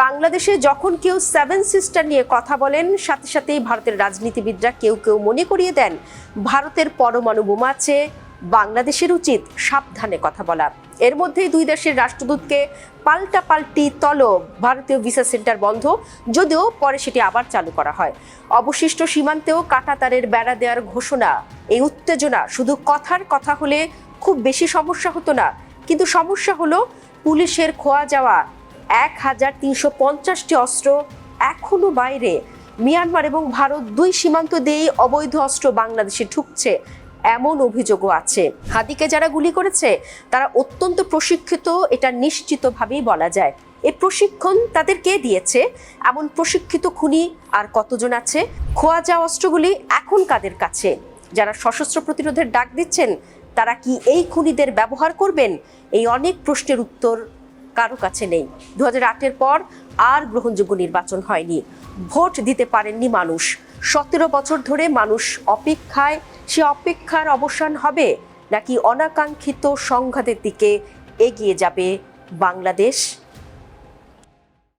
বাংলাদেশে যখন কেউ সেভেন সিস্টার নিয়ে কথা বলেন, সাথে সাথেই ভারতের রাজনীতিবিদরা কেউ কেউ মনে করিয়ে দেন ভারতের পরমাণু বোমা আছে, বাংলাদেশের উচিত সাবধানে কথা বলা। এর মধ্যেই দুই দেশের রাষ্ট্রদূতকে পাল্টাপাল্টি তলব, ভারতীয় ভিসা সেন্টার বন্ধ, যদিও পরে সেটি আবার চালু করা হয়। অবশিষ্ট সীমান্তেও কাঁটাতারের বেড়া দেওয়ার ঘোষণা। এই উত্তেজনা শুধু কথার কথা হলে খুব বেশি সমস্যা হতো না, কিন্তু সমস্যা হলো পুলিশের খোয়া যাওয়া 1350টি অস্ত্র এখনো বাইরে। মিয়ানমার এবং ভারত দুই সীমান্ত দিয়েই অবৈধ অস্ত্র বাংলাদেশে ঢুকছে, এমন অভিযোগও আছে। হাদিকে যারা গুলি করেছে তারা অত্যন্ত প্রশিক্ষিত, এটা নিশ্চিতভাবেই বলা যায়। এই প্রশিক্ষণ তাদের কে দিয়েছে? এমন প্রশিক্ষিত খুনি আর কতজন আছে? খোয়া যাওয়া অস্ত্রগুলি এখন কাদের কাছে? যারা সশস্ত্র প্রতিরোধের ডাক দিচ্ছেন তারা কি এই খুনিদের ব্যবহার করবেন? এই অনেক প্রশ্নের উত্তর কারো কাছে নেই। 2008-এর পর আর গ্রহণযোগ্য নির্বাচন হয়নি, ভোট দিতে পারেননি মানুষ। 17 বছর ধরে মানুষ অপেক্ষায়। সে অপেক্ষার অবসান হবে নাকি অনাকাঙ্ক্ষিত সংঘাতের দিকে এগিয়ে যাবে বাংলাদেশ?